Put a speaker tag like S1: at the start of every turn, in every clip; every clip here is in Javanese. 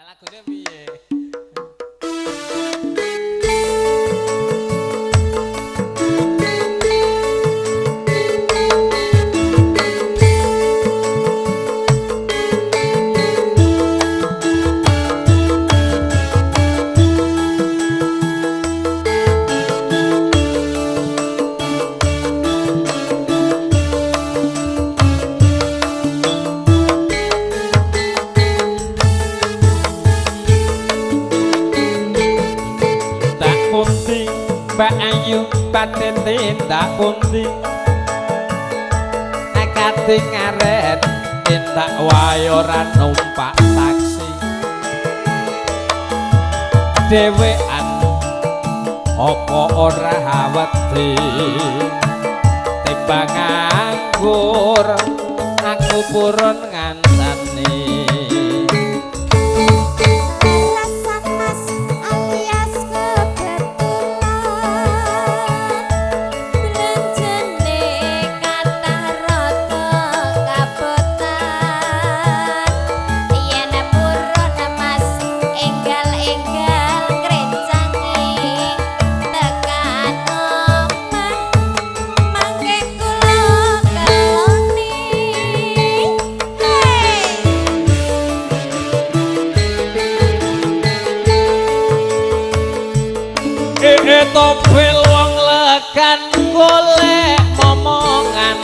S1: lagune piye? Mbak Ayu paten tindak pundi akate ngaret tindak wae ora numpak taksi dhewean apa ora wedi timbang nganggur aku purun ngancani topel wong lekan golek momongan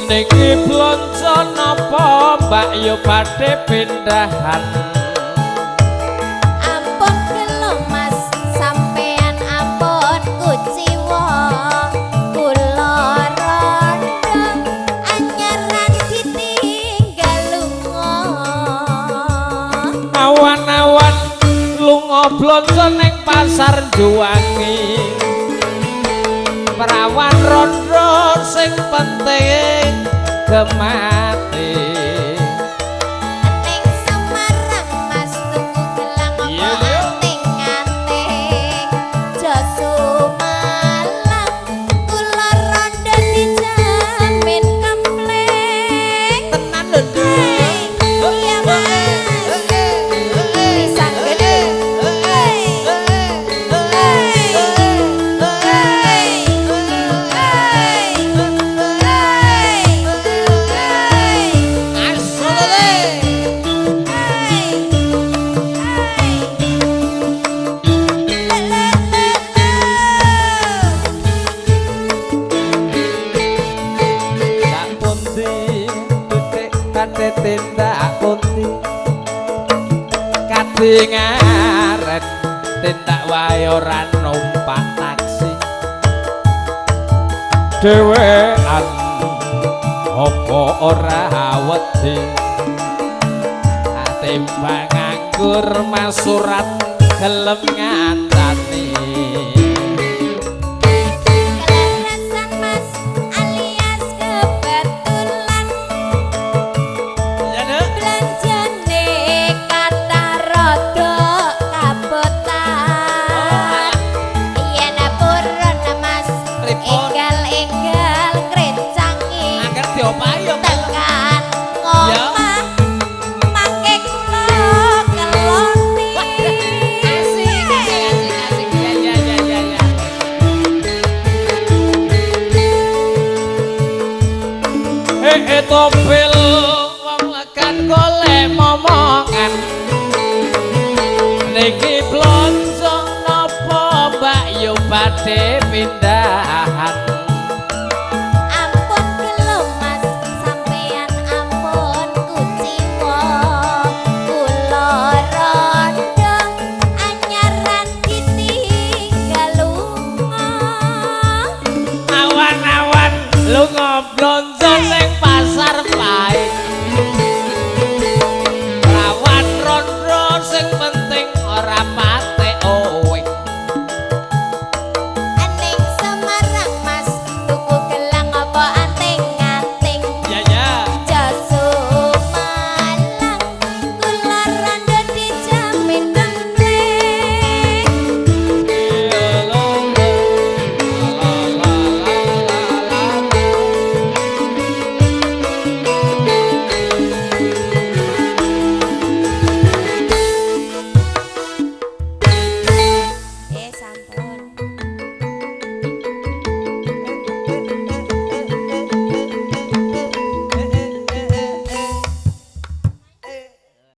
S1: niki blonjo napa mbak yo badhe pindahan
S2: ampun gelo mas sampean ampun kuciwa kula rondo anyaran ditinggal lunga
S1: awan-awan lunga blonjo ning pasar juwangi perawan rondo sing penting gemati
S2: ning Semarang mas tuku gelang anting-anting joso malang kula rondo dijamin kempleng
S1: tenan lho
S2: iya mas pisan gede
S1: tindak pundi kate ngaret tindak wae ora numpak taksi dhewean apa ora wedi timbang nganggur masurat gelem ngancani topel wong lekan golek momongan niki blonjo napa mbak yo badhe